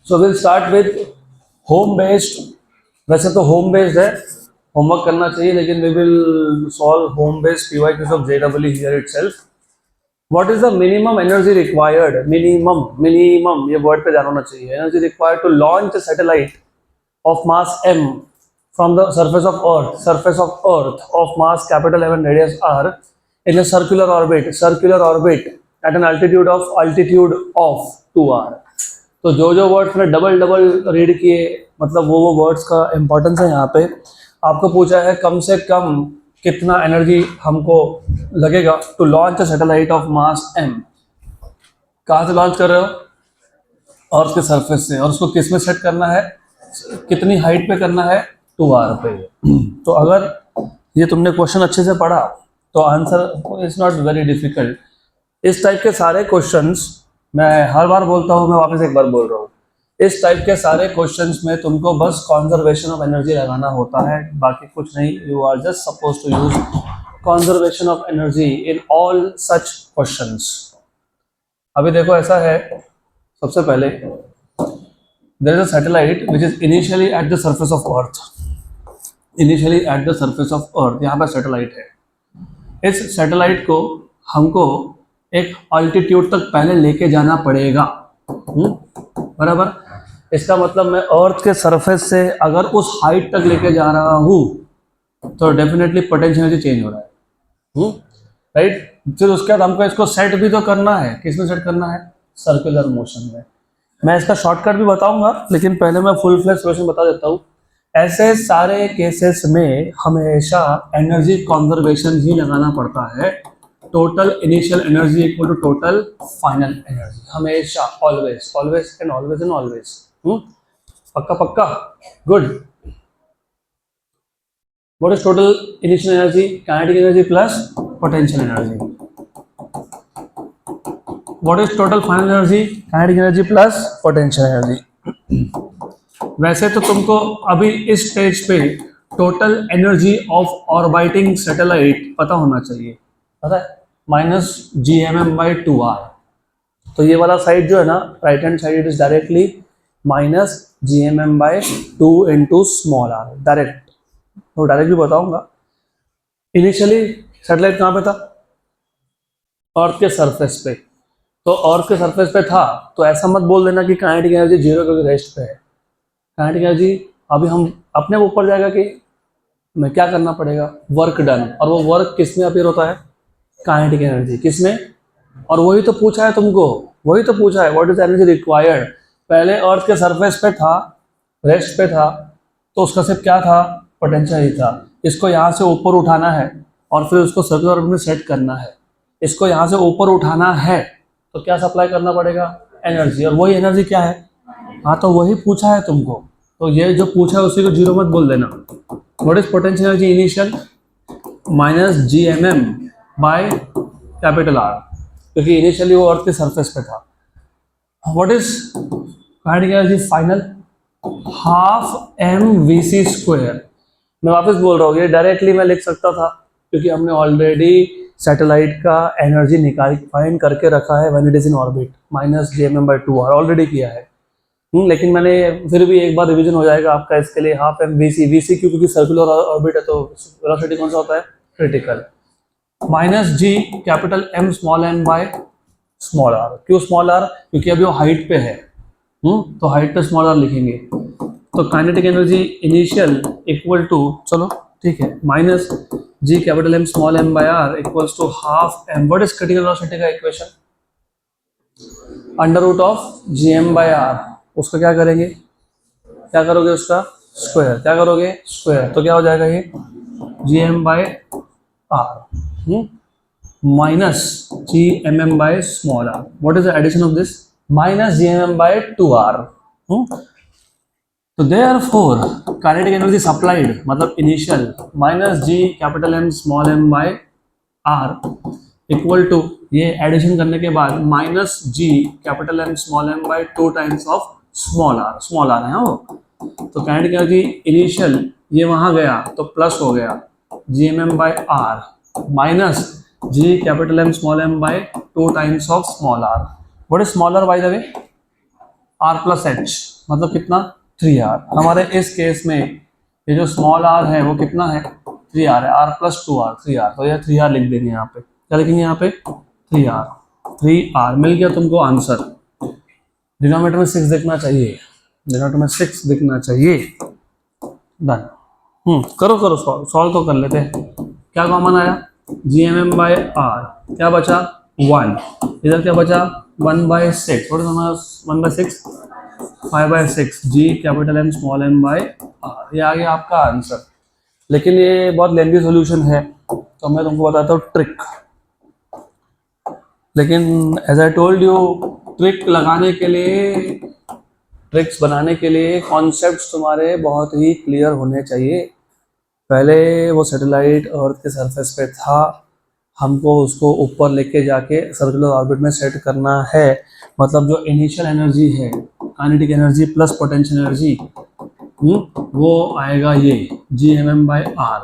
So will start with home based. वैसे तो home based है, होमवर्क करना चाहिए, लेकिन we will solve home based PYQs of JEE here itself. What is the minimum energy required? Minimum ये word पे ध्यान होना चाहिए। Energy required to launch a satellite of mass m from the surface of earth of mass capital M and radius r in a circular orbit at an altitude of 2r। तो जो words मैंने double double reed किए, मतलब वो words का importance है। यहाँ पे आपको पूछा है कम से कम कितना एनर्जी हमको लगेगा to launch a satellite of mass m। कहाँ से लॉन्च कर रहे हो? अर्थ के सरफेस से। और उसको किस में सेट करना है, कितनी हाइट पे करना है? 2r पे। तो अगर ये तुमने क्वेश्चन अच्छे से पढ़ा तो answer is not very difficult. इस टाइप के सारे क्वेश्चंस, मैं हर बार बोलता हूँ, मैं वापस एक बार बोल रहा हूँ, इस टाइप के सारे क्वेश्चंस में तुमको बस कंजर्वेशन ऑफ एनर्जी लगाना होता है, बाकी कुछ नहीं। You are just suppose to use conservation of energy in all such questions. अभी देखो ऐसा है, सबसे पहले there is a satellite which is initially at the surface of earth। यहाँ पर सैटेलाइट है। इस सैटेलाइट को हमको एक अल्टीट्यूड तक पहले लेके जाना पड़ेगा, बराबर। इसका मतलब मैं अर्थ के सरफेस से अगर उस हाइट तक लेके जा रहा हूँ तो डेफिनेटली पोटेंशियल एनर्जी चेंज हो रहा है, राइट। फिर उसके बाद हमको इसको सेट भी तो करना है। किसमें सेट करना है? सर्कुलर मोशन में। मैं इसका शॉर्टकट भी बताऊंगा, लेकिन पहले मैं फुल फ्लेज सॉल्यूशन बता देता हूँ। ऐसे सारे केसेस में हमेशा एनर्जी कंजर्वेशन ही लगाना पड़ता है। Total initial energy equal to total final energy, हमेशा, always always and always and always. पक्का पक्का, good. What is total initial energy? Kinetic energy plus potential energy. What is total final energy? Kinetic energy plus potential energy। वैसे तो तुमको अभी इस stage पे total energy of orbiting satellite पता होना चाहिए, पता है, -gmm/2r। तो ये वाला साइड जो है ना, right hand side, it is directly -gmm/2 into small r, direct. तो डायरेक्ट भी बताऊंगा। इनिशियली सैटेलाइट कहाँ पे था? अर्थ के सरफेस पे। तो अर्थ के सरफेस पे था, तो ऐसा मत बोल देना कि काइनेटिक एनर्जी 0 क्योंकि रेस्ट पे है। काइनेटिक एनर्जी अभी हम अपने ऊपर जाएगा कि मैं क्या करना पड़ेगा, वर्क डन। और वो वर्क किस में अपीयर होता है? Kinetic energy. किस में? और वही तो पूछा है तुमको, वही तो पूछा है, व्हाट इज एनर्जी रिक्वायर्ड। पहले अर्थ के सरफेस पे था, रेस्ट पे था, तो उसका सिर्फ क्या था? पोटेंशियल ही था। इसको यहाँ से ऊपर उठाना है और फिर उसको सर्कुलर ऑर्बिट में सेट करना है। इसको यहाँ से ऊपर उठाना है तो क्या सप्लाई करना पड़ेगा? एनर्जी। और वही एनर्जी क्या है? हाँ, तो वही पूछा है तुमको। तो ये जो पूछा है उसी को 0 मत बोल देना। What is potential energy initial? -gmm/R, क्योंकि इनिशियली वो अर्थ के सरफेस पे था। What is kinetic energy final? ½ mvc²। मैं वापस बोल रहा हूँ, ये डायरेक्टली मैं लिख सकता था क्योंकि हमने ऑलरेडी सैटेलाइट का एनर्जी फाइंड करके रखा है when it is in orbit, -gmm/2r already किया है। लेकिन मैंने फिर भी एक बार रिवीजन हो जाएगा आपका इसके लिए। ½ mvc क्योंकि सर्कुलर ऑर्बिट है तो वेलोसिटी कौन सा होता है? क्रिटिकल। -G(m)/r। क्यों स्मॉल r? क्योंकि अभी वो हाइट पे है, तो हाइट पे स्मॉल r लिखेंगे। तो kinetic energy initial equal to, चलो ठीक है, -G(M)/r equals to ½ what is critical velocity का इक्वेशन? √(gm/r)। उसको क्या करेंगे? क्या करोगे? उसका स्क्वायर। क्या करोगे? स्क्वायर। तो क्या हो जाएगा ये? gm/r -gmm/r। What is the addition of this? -gmm/2r। तो therefore काइनेटिक एनर्जी सप्लाइड मतलब इनिशियल -G(M)/r इक्वल टू, ये एडिशन करने के बाद -G(M)/2 times of small r है वो। तो काइनेटिक एनर्जी इनिशियल ये वहां गया तो प्लस हो गया gmm/r minus G(M)/2 times of small r। What is small r bye the way? r plus H, मतलब कितना 3r। हमारे इस केस में ये जो स्मॉल r है वो कितना है 3r है, r प्लस 2r 3r, तो ये 3r लिख देंगे यहाँ पे। क्या लिखेंगे यहाँ पे 3r मिल गया तुमको आंसर। डिनोमिनेटर में 6 दिखना चाहिए, डिनोमिनेटर में 6 दिखना चाहिए। डन। करो करो सॉल्व तो कर लेते हैं। क्या कॉमन आया GMM बाय आर, क्या बचा 1, इधर क्या बचा 1/6, what is 1/6 5/6 G capital M small m by R, ये आ गया आपका आंसर। लेकिन ये बहुत लेंथी सॉल्यूशन है तो मैं तुमको बताता हूँ ट्रिक। लेकिन as I told you, trick लगाने के लिए, ट्रिक्स बनाने के लिए कॉन्सेप्ट्स तुम्हारे बहुत ही क्लियर होने चाहिए। पहले वो सैटेलाइट अर्थ के सरफेस पे था, हमको उसको ऊपर लेके जाके सर्कुलर ऑर्बिट में सेट करना है। मतलब जो इनिशियल एनर्जी है, kinetic energy plus potential energy, वो आएगा ये GMM by R,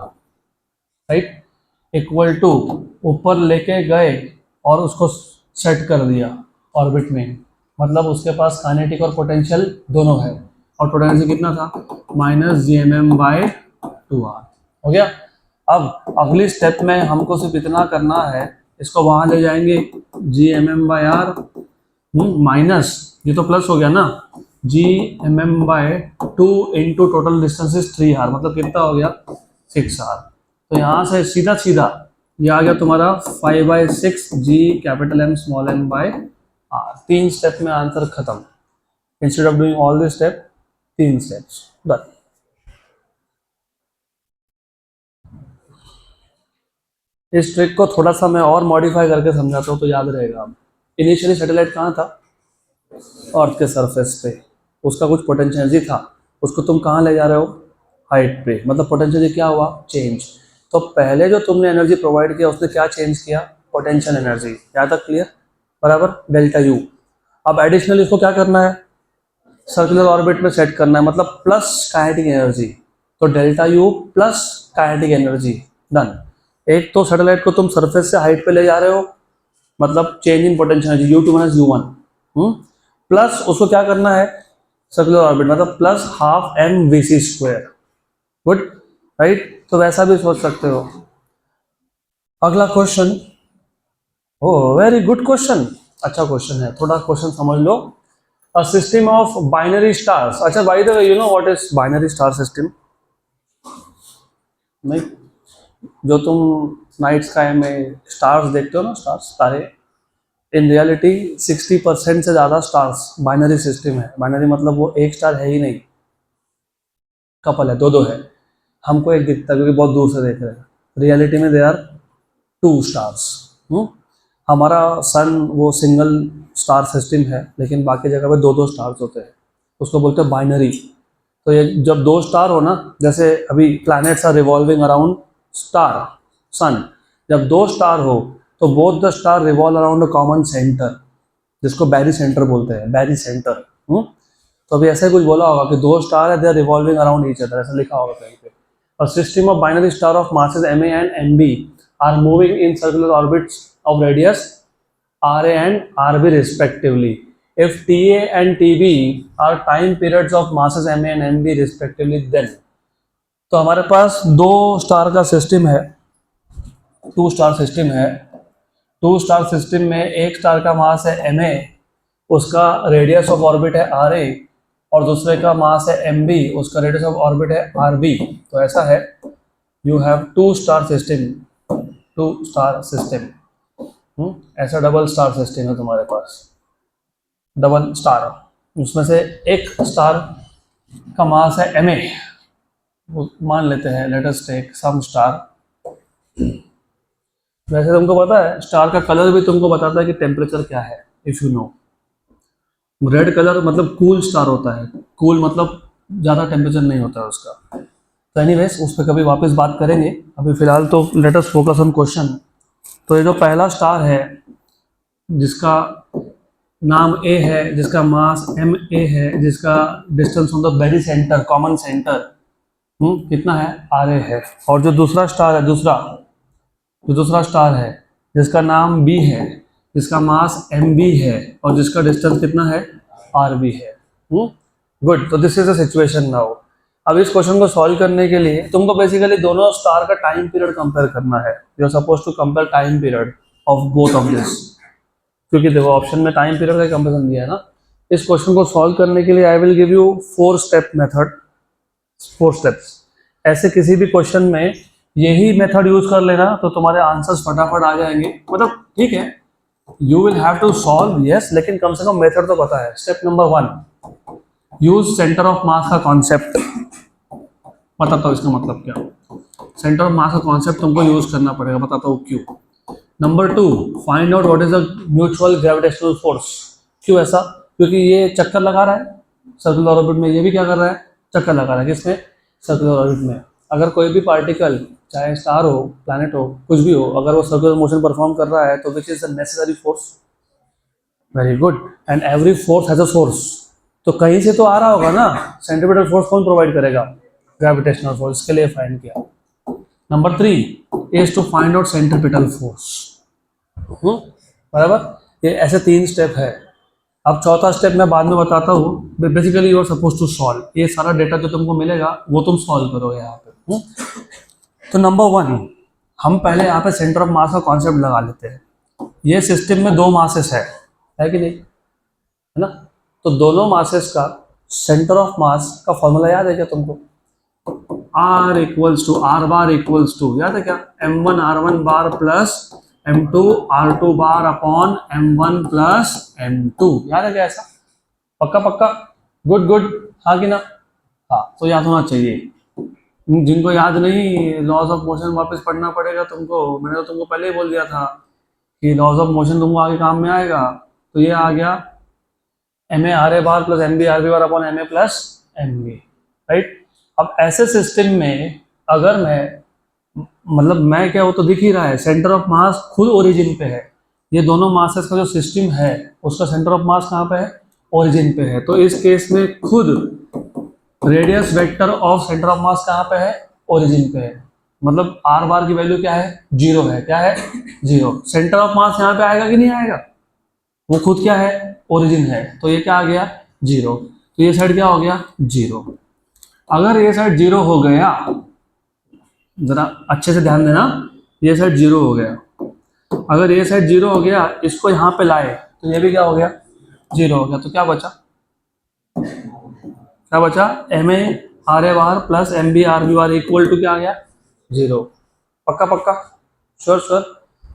right, equal to ऊपर लेके गए और उसको सेट कर दिया ऑर्बिट में, मतलब उसके पास काइनेटिक और पोटेंशियल दोनों है, और टोटल एनर्जी कितना था -GMM बाय 2r। हो गया। अब अगली स्टेप में हमको सिर्फ इतना करना है, इसको वहां ले जाएंगे GMM बाय आर माइनस, ये तो प्लस हो गया ना, GMM by 2 into total distance is 3r, मतलब कितना हो गया 6r। तो यहाँ से सीधा सीधा ये आ गया तुम्हारा 5/6 G capital M small m by R. 3 step में आंसर खत्म। Instead of doing all this step, 3 steps done. इस ट्रिक को थोड़ा सा मैं और मॉडिफाई करके समझाता हूँ तो याद रहेगा। इनिशियली सैटेलाइट कहाँ था, अर्थ के सरफेस पे, उसका कुछ पोटेंशियल एनर्जी था, उसको तुम कहाँ ले जा रहे हो हाइट पे, मतलब पोटेंशियल एनर्जी क्या हुआ चेंज। तो पहले जो तुमने एनर्जी प्रोवाइड किया उसने क्या चेंज किया पोटेंशियल एनर्जी, यहाँ तक क्लियर, बराबर डेल्टा यू। अब एडिशनली इसको क्या करना है सर्कुलर ऑर्बिट में सेट करना है, मतलब प्लस काइनेटिक एनर्जी, तो delta U plus kinetic energy done. एक तो सैटेलाइट को तुम सरफेस से हाइट पे ले जा रहे हो, मतलब change in potential energy U2 minus U1, plus उसको क्या करना है सर्कुलर ऑर्बिट, मतलब plus half mvc²। Good, right, तो वैसा भी सोच सकते हो। अगला question, oh very good question, अच्छा क्वेश्चन है, थोड़ा क्वेश्चन समझ लो। A system of binary stars, अच्छा by the way you know what is binary star system? नहीं, जो तुम नाइट स्काई में स्टार्स देखते हो ना, स्टार्स तारे, इन रियलिटी 60% से ज़्यादा स्टार्स बाइनरी सिस्टम है। बाइनरी मतलब वो एक स्टार है ही नहीं, कपल है, दो दो है, हमको एक दिखता है क्योंकि बहुत दूर से देख रहे हैं, रियलिटी में दे आर 2 स्टार्स। हमारा सन वो सिंगल स्टार सिस्टम है, लेकिन बाकी जगह पे 2-2 स्टार्स होते हैं, उसको बोलते हैं बाइनरी। तो ये जब 2 स्टार हो ना, जैसे अभी planets are revolving around star sun, जब 2 स्टार हो तो both the star revolve around a common centre, जिसको बैरी सेंटर बोलते हैं, बैरी सेंटर। तो अभी ऐसे कुछ बोला होगा कि 2 स्टार है, they are revolving around each other, ऐसा लिखा होगा कहीं पे। A system of binary star of masses Ma and Mb are moving in circular orbits of radius Ra and Rb respectively. If Ta and Tb are time periods of masses Ma and Mb respectively, then तो हमारे पास 2 star का system है, 2 star system है। 2 star system में एक star का मास है Ma, उसका रेडियस ऑफ ऑर्बिट है Ra, और दूसरे का मास है Mb, उसका रेडियस ऑफ ऑर्बिट है Rb। तो ऐसा है, you have 2 star system, 2 star system, ऐसा डबल स्टार सिस्टम है तुम्हारे पास, डबल स्टार, उसमें से एक स्टार का मास है Ma, वो मान लेते हैं, let us take some star. वैसे तुमको पता है स्टार का कलर भी तुमको बताता है कि टेम्परेचर क्या है, if you know. Red colour मतलब कूल स्टार होता है, कूल मतलब ज़्यादा टेम्परेचर नहीं होता है उसका। तो एनीवेज उस पर कभी वापस बात करेंगे, अभी फिलहाल तो let us focus on question. तो ये जो पहला स्टार है जिसका नाम A है, जिसका मास Ma है, जिसका distance on the very centre, common centre, कितना है Ra है। और जो दूसरा स्टार है, दूसरा स्टार है जिसका नाम B है, जिसका मास Mb है, और जिसका डिस्टेंस कितना है Rb है। गुड, तो this is the situation now. अब इस क्वेश्चन को सॉल्व करने के लिए तुमको बेसिकली दोनों स्टार का टाइम पीरियड कंपेयर करना है। You are suppose to compare time period of both of this, क्योंकि देखो ऑप्शन में टाइम पीरियड का कंपेरिजन दिया है ना। इस क्वेश्चन को सॉल्व करने के लिए I will give you 4 step method, 4 steps. ऐसे किसी भी क्वेश्चन में यही मेथड यूज कर लेना तो तुम्हारे आंसर्स फटाफट आ जाएंगे। मतलब ठीक है, you will have to solve yes, लेकिन कम से कम मेथड तो पता है। Step number 1, use centre of mass का कॉन्सेप्ट। बताता हूँ इसका मतलब क्या। सेंटर ऑफ मास का कॉन्सेप्ट तुमको यूज करना पड़ेगा, बताता हूँ क्यों। Number 2, find out what is the mutual gravitational force. क्यों ऐसा? क्योंकि ये चक्कर लगा रहा है सर्कुलर ऑर्बिट में, ये भी क्या कर रहा है, चक्कर लगा रहा है। किसमें? सर्कुलर ऑर्बिट में। अगर कोई भी पार्टिकल, चाहे स्टार हो, प्लैनेट हो, कुछ भी हो, अगर वो सर्कुलर मोशन परफॉर्म कर रहा है तो which is the necessary force? Very good. And every force has a source, तो कहीं से तो आ रहा होगा ना। सेंट्रीपिटल फोर्स कौन प्रोवाइड करेगा? Gravitational force. इसके लिए फाइंड किया। Number 3 is to find out centripetal force. बराबर, ये ऐसे 3 स्टेप है। अब चौथा स्टेप मैं बाद में बताता हूँ। Basically you are suppose to solve, ये सारा डेटा जो तुमको मिलेगा वो तुम सॉल्व करो यहाँ पे। तो नंबर 1, हम पहले यहाँ पे सेंटर ऑफ मास का कॉन्सेप्ट लगा लेते हैं। ये सिस्टम में 2 मासेस है कि नहीं, है ना? तो दोनों मासेस का सेंटर ऑफ मास का फॉर्मूला याद है क्या तुमको? R equals to R bar equals to, याद है क्या? M1 R1 bar plus M2 R2 bar upon M1 plus M2, याद है क्या ऐसा? पक्का पक्का, गुड गुड, हाँ कि ना? हाँ, तो याद होना चाहिए। जिनको याद नहीं, लॉज ऑफ मोशन वापस पढ़ना पड़ेगा तुमको। मैंने तो तुमको पहले ही बोल दिया था कि लॉज ऑफ मोशन तुमको आगे काम में आएगा। तो ये आ गया M A R A bar plus M B R B bar upon M A plus M B, right. अब ऐसे सिस्टम में अगर मैं क्या, वो तो दिख ही रहा है, सेंटर ऑफ मास खुद ओरिजिन पे है। ये दोनों मासेस का जो सिस्टम है उसका सेंटर ऑफ मास कहाँ पे है? ओरिजिन पे है। तो इस केस में खुद radius vector of centre of मास कहाँ पे है? ओरिजिन पे है। मतलब आर बार की वैल्यू क्या है? 0 है। क्या है? 0। सेंटर ऑफ मास यहाँ पे आएगा कि नहीं आएगा? वो खुद क्या है? ओरिजिन है। तो ये क्या आ गया? 0। तो ये साइड क्या हो गया? 0। अगर ये साइड 0 हो गया, जरा अच्छे से ध्यान देना, ये साइड 0 हो गया। अगर ये साइड 0 हो गया, इसको यहाँ पे लाए तो ये भी क्या हो गया? 0 हो गया। तो क्या बचा? क्या बचा? M A R A bar plus M B R B bar equal to क्या आ गया? 0। पक्का पक्का, श्योर श्योर।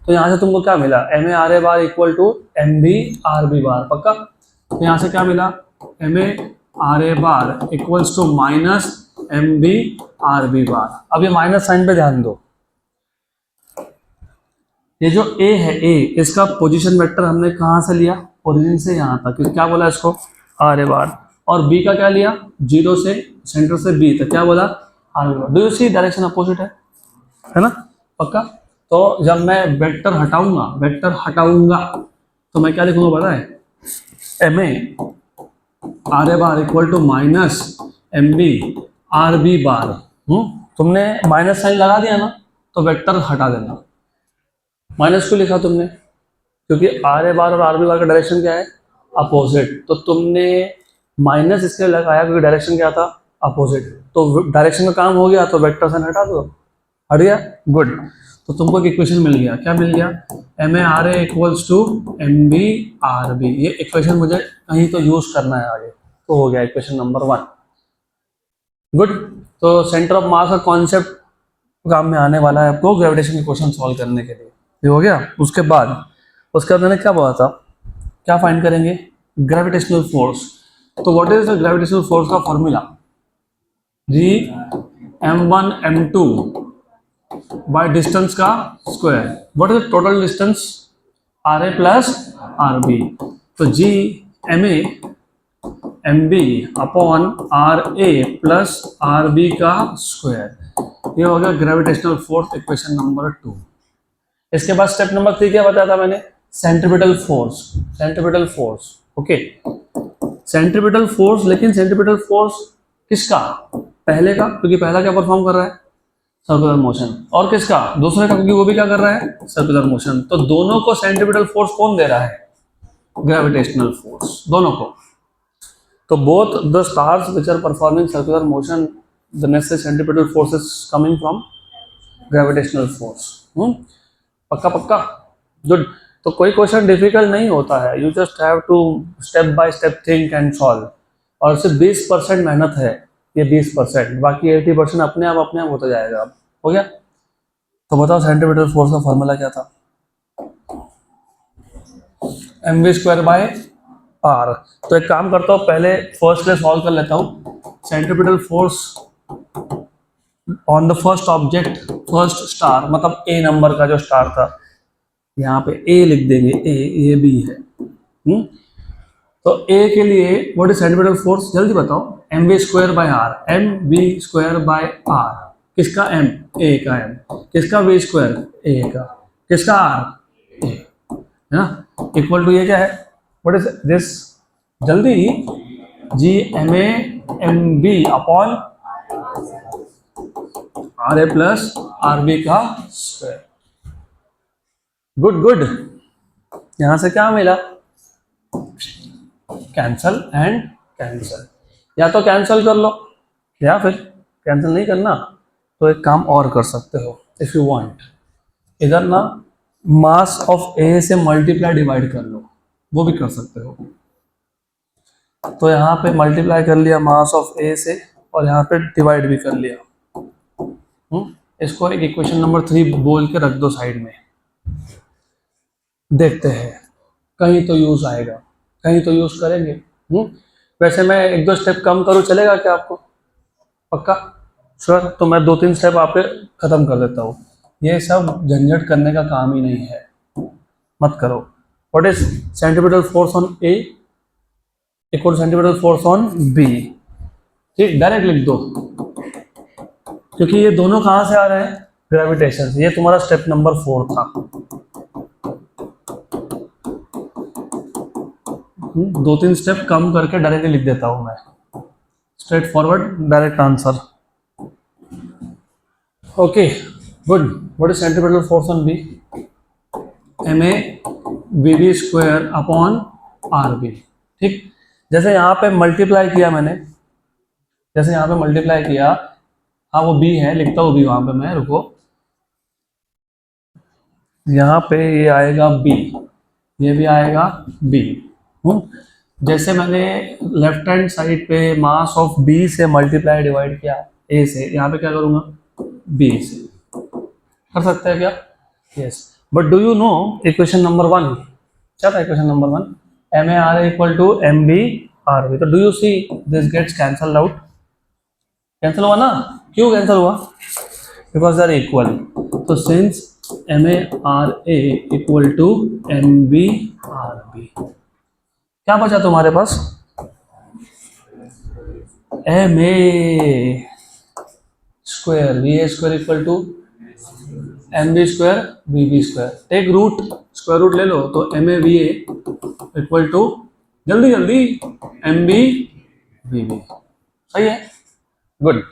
तो यहाँ से तुमको क्या मिला? M A R A bar equal to M B R B bar, पक्का। तो यहाँ से क्या मिला? M A R A bar equals to minus M B R B bar. अब ये माइनस साइन पे ध्यान दो। ये जो ए है, ए, इसका पोजीशन वेक्टर हमने कहाँ से लिया? ओरिजिन से यहाँ तक। क्या बोला इसको? आर ए बार। और बी का क्या लिया? 0 से सेंटर से बी तक, क्या बोला? R B bar. Do you see direction opposite है ना? पक्का। तो जब मैं वेक्टर हटाऊंगा तो मैं क्या लिखूंगा पता है? M A R A bar equal to minus M B R B bar. तुमने माइनस साइन लगा दिया ना, तो वेक्टर हटा देना। माइनस क्यों लिखा तुमने? क्योंकि आर ए बार और आर बी बार का डायरेक्शन क्या है? अपोजिट। तो तुमने माइनस इसके लगाया क्योंकि डायरेक्शन क्या था? अपोजिट। तो डायरेक्शन का काम हो गया, तो वेक्टर साइन हटा दो। हट गया? गुड। तो तुमको एक इक्वेशन मिल गया। क्या मिल गया? M A R A equals to M B R B. ये इक्वेशन मुझे कहीं तो यूज करना है आगे, तो हो गया इक्वेशन नंबर 1। गुड। तो सेंटर ऑफ मास का कॉन्सेप्ट काम में आने वाला है आपको ग्रेविटेशन के क्वेश्चन सॉल्व करने के लिए। ये हो गया। उसके बाद मैंने क्या बोला था? क्या फाइंड करेंगे? Gravitational force. तो what is the gravitational force का formula? G m1 m2 by distance का square. What is the total distance? R A plus R B. तो G M A M B upon R A plus R B का square. ये हो गया gravitational force, equation number 2। इसके बाद step number 3 क्या बताया था मैंने? Centripetal force. Centripetal force, okay. Centripetal force, लेकिन सेंट्रीपिटल फोर्स किसका? पहले का, क्योंकि पहला क्या परफॉर्म कर रहा है? Circular motion. और किसका? दूसरे का, क्योंकि वो भी क्या कर रहा है? Circular motion. तो दोनों को सेंट्रीपिटल फोर्स कौन दे रहा है? ग्रेविटेशनल फोर्स, दोनों को। तो both the stars which are performing circular motion, the necessary centripetal force is coming from gravitational force. पक्का पक्का, गुड. तो कोई क्वेश्चन डिफिकल्ट नहीं होता है, you just have to step by step think and solve. और सिर्फ 20% मेहनत है, ये 20%, बाकी 80% अपने आप होता जाएगा. हो गया. तो बताओ सेंटीमीटर फोर्स का फॉर्मूला क्या था? mv²/r. तो एक काम करता हूँ, पहले फर्स्ट ले सॉल्व कर लेता हूँ. Centimetre force on the first object, first star, मतलब ए नंबर का जो स्टार था, यहाँ पे ए लिख देंगे, ए बी है. तो ए के लिए व्हाट इज सेंटीमीटर फोर्स, जल्दी बताओ. mv²/r. mv²/r किसका? m, ए का m. किसका v²? ए का. किसका r? ए. है ना. इक्वल टू ये क्या है, व्हाट इज दिस, जल्दी, G M A M B upon R A plus R B का स्क्वायर. Good good. यहां से क्या मिला? Cancel and cancel. या तो कैंसल कर लो, या फिर कैंसल नहीं करना तो एक काम और कर सकते हो, इफ यू वांट. इधर ना मास ऑफ ए से मल्टीप्लाई डिवाइड कर लो, वो भी कर सकते हो. तो यहाँ पे मल्टीप्लाई कर लिया मास ऑफ ए से, और यहाँ पे डिवाइड भी कर लिया. इसको एक इक्वेशन नंबर 3 बोल के रख दो साइड में. देखते हैं कहीं तो यूज आएगा, कहीं तो यूज करेंगे. वैसे मैं 1-2 स्टेप कम करूँ चलेगा क्या आपको? पक्का श्योर. तो मैं 2-3 स्टेप आप पे खत्म कर देता हूँ. ये सब झंझट करने का काम ही नहीं है, मत करो. What is centimetre force on A equal centimetre force on B. ठीक, डायरेक्ट लिख दो, क्योंकि ये दोनों कहाँ से आ रहे हैं? ग्रेविटेशन से. ये तुम्हारा स्टेप नंबर 4 था. 2-3 स्टेप कम करके डायरेक्ट लिख देता हूं मैं. Straight forward, direct answer. Okay good. What is centimetre force on B? ma/vv² upon rb. ठीक, जैसे यहाँ पे मल्टीप्लाई किया मैंने, जैसे यहाँ पे मल्टीप्लाई किया, हाँ वो b है, लिखता हूँ b वहां पे मैं, रुको. यहाँ पे ये आएगा b, ये भी आएगा b. जैसे मैंने लेफ्ट हैंड साइड पे मास ऑफ b से मल्टीप्लाई डिवाइड किया a से, यहाँ पे क्या करूँगा? b से. कर सकते हैं क्या? Yes. But do you know equation number 1 क्या था? Equation number 1 ma/r equal to mb/rb. तो do you see this gets cancel out? Cancel हुआ ना. क्यों कैंसिल हुआ? Because they are equal. तो since ma/r equal to mb/rb, क्या बचा तुम्हारे पास? ma² va² equal to mv² vv². Take root, square root ले लो. तो ma/va इक्वल टू, जल्दी जल्दी, mb/vv. सही है. Good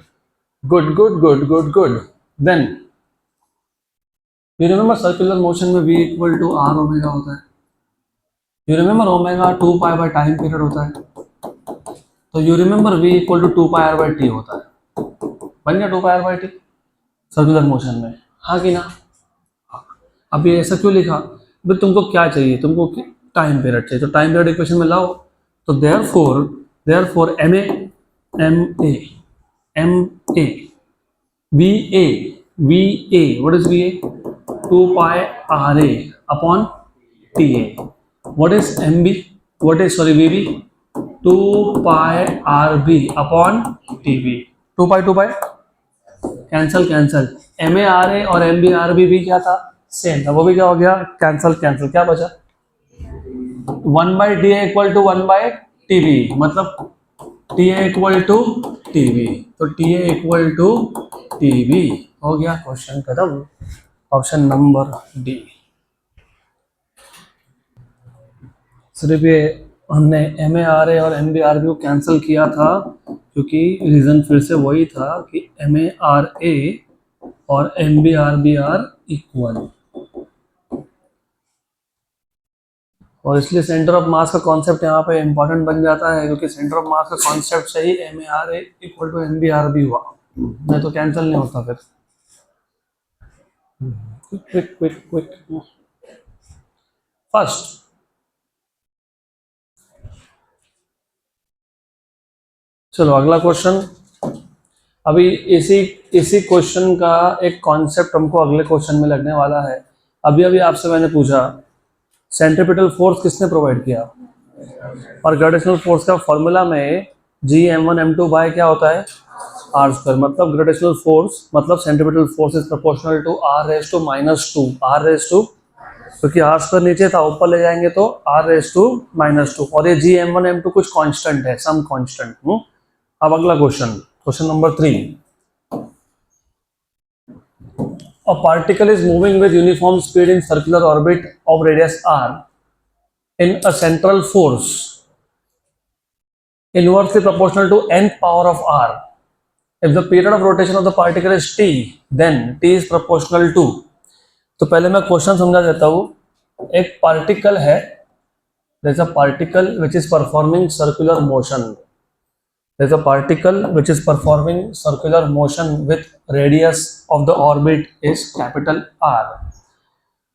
good good good good good. Then you remember circular motion में v equal to r omega होता है. You remember omega 2π by time period होता है. तो you remember v equal to 2πr/t होता है. बन गया 2πr/t सर्कुलर मोशन में, हाँ कि ना? अब ये ऐसा क्यों लिखा? भाई तुमको क्या चाहिए? तुमको टाइम पीरियड चाहिए, तो टाइम पीरियड इक्वेशन में लाओ. तो therefore ma va what is va? 2πra upon ta. What is mb? What is vb? 2πrb upon tb. 2π cancel cancel. ma/ra और mb/rb भी क्या था? सेम था. वो भी क्या हो गया? Cancel cancel. क्या बचा? 1/ta इक्वल टू 1/tb, मतलब ta इक्वल टू tb. तो ta इक्वल टू tb हो गया. क्वेश्चन खत्म. Option number D. सिर्फ ये हमने ma/ra और mb/rb को कैंसिल किया था, क्योंकि रीज़न फिर से वही था कि ma/ra और mb/rb आर इक्वल. और इसलिए सेंटर ऑफ मास का कॉन्सेप्ट यहाँ पे इंपॉर्टेंट बन जाता है, क्योंकि सेंटर ऑफ मास का कॉन्सेप्ट से ही MAR इक्वल टू MBR भी हुआ, नहीं तो कैंसिल नहीं होता फिर। क्विक क्विक क्विक फर्स्ट, चलो अगला क्वेश्चन। अभी इसी इसी क्वेश्चन का एक कॉन्सेप्ट हमको अगले क्वेश्चन में लगने वाला है। अभी अभी आपसे मैंने पूछा सेंट्रीपिटल फोर्स किसने प्रोवाइड किया, और ग्रेविटेशनल फोर्स का फॉर्मूला में Gm1m2 बाय क्या होता है r स्क्वायर, मतलब ग्रेविटेशनल फोर्स मतलब centripetal force is proportional to r⁻², r⁻², क्योंकि r स्क्वायर नीचे था, ऊपर ले जाएंगे तो r⁻², और ये Gm1m2 कुछ कांस्टेंट है, सम कांस्टेंट। अब अगला question, question number 3। A particle is moving with uniform speed in circular orbit of radius r in a central force inversely proportional to nth power of r. If the period of rotation of the particle is t, then t is proportional to। तो पहले मैं question समझा देता हूँ। एक particle है, there's a particle which is performing circular motion. There's a particle which is performing circular motion with radius of the orbit is capital R.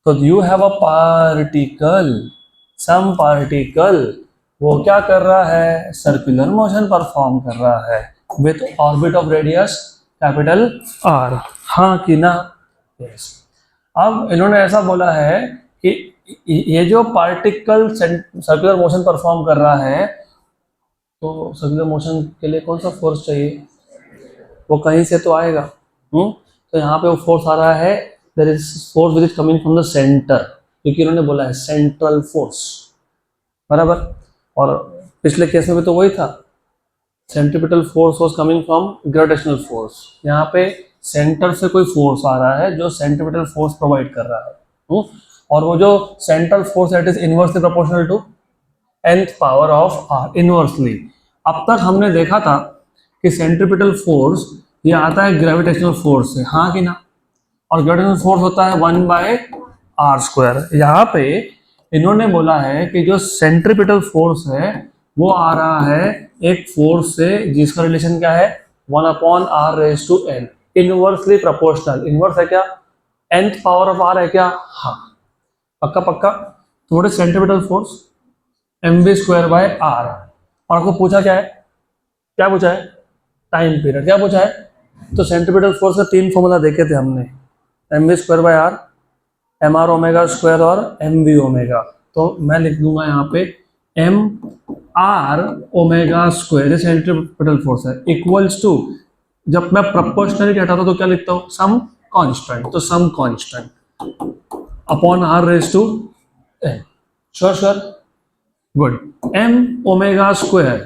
So you have a particle, some particle, वो क्या कर रहा है, circular motion perform कर रहा है with orbit of radius capital R, हाँ कि ना? यस। अब इन्होंने ऐसा बोला है कि ये जो पार्टिकल सर्कुलर मोशन परफॉर्म कर रहा है, तो सर्कुलर मोशन के लिए कौन सा फोर्स चाहिए, वो कहीं से तो आएगा। तो यहाँ पे वो फोर्स आ रहा है, there is force which is coming from the centre, क्योंकि इन्होंने बोला है सेंट्रल फोर्स, बराबर। और पिछले केस में भी तो वही था, centripetal force was coming from gravitational force. यहाँ पे सेंटर से कोई फोर्स आ रहा है जो सेंट्रीपिटल फोर्स प्रोवाइड कर रहा है, और वो जो central force that is inversely proportional to nth power of r, inversely. अब तक हमने देखा था कि सेंट्रीपिटल फोर्स ये आता है ग्रेविटेशनल फोर्स से, हाँ कि ना? और ग्रेविटेशनल फोर्स होता है 1/r²। यहाँ पे इन्होंने बोला है कि जो सेंट्रीपिटल फोर्स है वो आ रहा है एक फोर्स से जिसका रिलेशन क्या है, 1/r⁻n, इनवर्सली प्रोपोर्शनल। इनवर्स है क्या, nth पावर ऑफ r है क्या? हाँ, पक्का पक्का। तो what is centripetal force, mv²/r। और आपको पूछा क्या है, क्या पूछा है, टाइम पीरियड। क्या पूछा है? तो सेंट्रीपिटल फोर्स का 3 फॉर्मूला देखे थे हमने, mv²/r, mr⍵² और mv⍵। तो मैं लिख दूंगा यहाँ पे mr⍵², सेंट्रीपिटल फोर्स है, इक्वल्स टू, जब मैं प्रोपोर्शनली हटाता तो क्या लिखता हूँ, सम कांस्टेंट, तो some constant upon r⁻n। Sure sure, good. m⍵²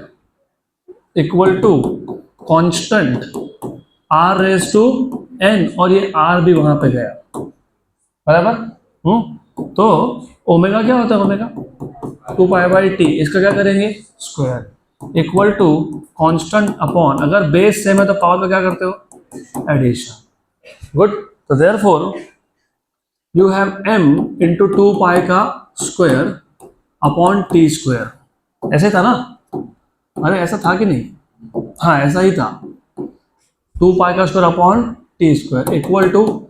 equal to constant r⁻n, और ये r भी वहां पे गया, बराबर। तो ओमेगा क्या होता है, ओमेगा 2π/t, इसका क्या करेंगे, square, equal to constant upon, अगर बेस सेम है तो पावर का क्या करते हो, एडिशन। गुड। तो therefore you have m into 2π का स्क्वायर अपॉन t²। ऐसे था ना? अरे ऐसा था कि नहीं? हाँ ऐसा ही था, 2π का square upon t² equal to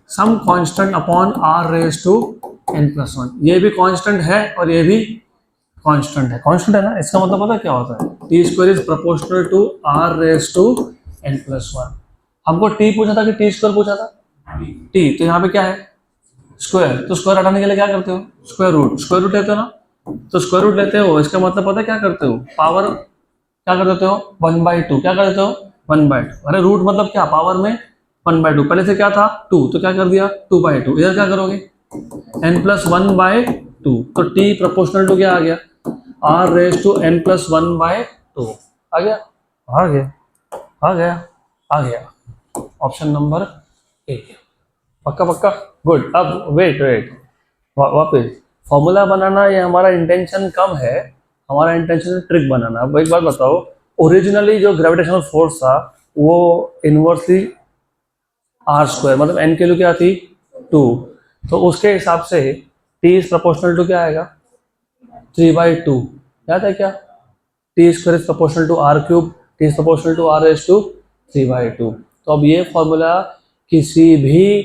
some constant upon r⁻n+1। ये भी कांस्टेंट है और ये भी कांस्टेंट है, कांस्टेंट है ना? इसका मतलब पता क्या होता है, t² is proportional to r⁻n+1। हमको t पूछा था कि t² पूछा था, t, तो यहाँ पे क्या है, स्क्वायर। तो स्क्वायर हटाने के लिए क्या करते हो, स्क्वायर रूट लेते हो ना? तो स्क्वायर रूट लेते हो, इसका मतलब पता है क्या करते हो, पावर क्या कर देते हो, 1/2। क्या कर देते हो, 1/2। अरे रूट मतलब क्या, पावर में 1/2, पहले से क्या था 2, तो क्या कर दिया 2/2। इधर क्या करोगे, n+1/2, तो t प्रोपोर्शनल टू क्या आ गया, r⁻n+1/2 आ गया, आ गया, आ गया, आ गया। ऑप्शन नंबर ए, पक्का पक्का, गुड। अब वेट वापस फॉर्मूला बनाना, ये हमारा इंटेंशन कम है, हमारा इंटेंशन ट्रिक बनाना। अब एक बात बताओ, ओरिजिनली जो ग्रेविटेशनल फोर्स था वो इनवर्सली r², मतलब n की वैल्यू क्या थी 2, तो उसके हिसाब से t इज प्रोपोर्शनल टू क्या आएगा, 3/2, याद है क्या? T square is proportional to R cube, T is proportional to R raise to 3/2। तो अब ये फॉर्मूला किसी भी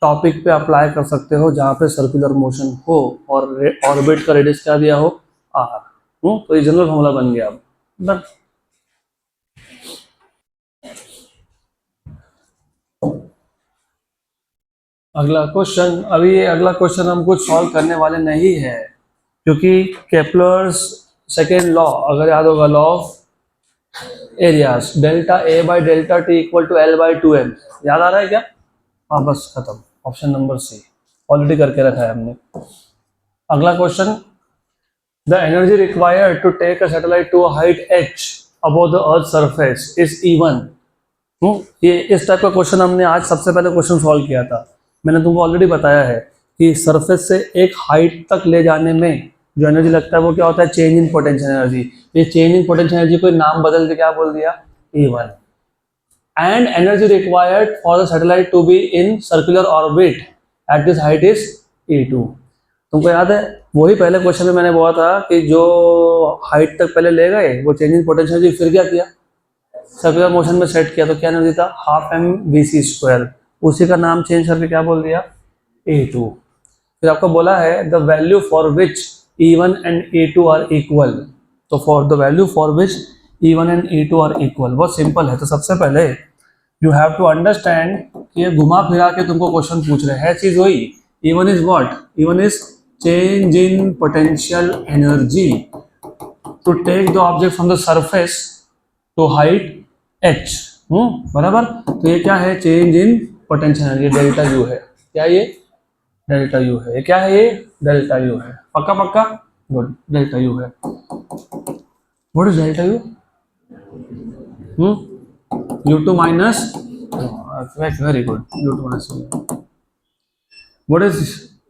टॉपिक पे अप्लाई कर सकते हो जहाँ पे सर्कुलर मोशन हो और ऑर्बिट का रेडियस क्या दिया हो, आर। तो ये जनरल फॉर्मूला बन गया अब। डन। अगला क्वेश्चन, अभी ये अगला क्वेश्चन हम कुछ सॉल्व करने वाले नहीं है, क्योंकि केपलर्स सेकेंड लॉ अगर याद होगा, law of areas, delta A by delta T equal to L by 2m, याद आ रहा है क्या? हाँ बस खत्म, ऑप्शन नंबर सी ऑलरेडी करके रखा है हमने। अगला question, the energy required to take a satellite to a height h above the earth surface is even. ये इस टाइप का क्वेश्चन हमने आज सबसे पहले क्वेश्चन सॉल्व किया था। मैंने तुमको ऑलरेडी बताया है कि सरफेस से एक हाइट तक ले जाने में जो एनर्जी लगता है वो क्या होता है, चेंज इन पोटेंशियल एनर्जी। ये चेंज इन पोटेंशियल एनर्जी को नाम बदल के क्या बोल दिया, E1। And energy required for the satellite to be in circular orbit at this height is E2। तुमको याद है वही पहले क्वेश्चन में मैंने बोला था कि जो हाइट तक पहले ले गए वो चेंज इन पोटेंशियल एनर्जी, फिर क्या किया, सर्कुलर मोशन में सेट किया, तो क्या एनर्जी था, 12mv²। उसी का नाम चेंज करके क्या बोल दिया, E2। फिर आपको बोला है the value for which E1 and E2 are equal. तो for the value for which E1 and E2 are equal, बहुत सिंपल है। तो सबसे पहले यू हैव टू अंडरस्टैंड कि ये घुमा फिरा के तुमको क्वेश्चन पूछ रहे हैं, चीज वही। E1 is what, E1 is change in potential energy to take the object from the surface to height h। बराबर। तो ये क्या है, change in potential energy, delta U है। क्या ये, डेल्टा यू है। ये क्या है, ये डेल्टा यू है। पक्का पक्का, गुड, डेल्टा यू है। What is delta U, u2 minus, very good, u2 minus, what is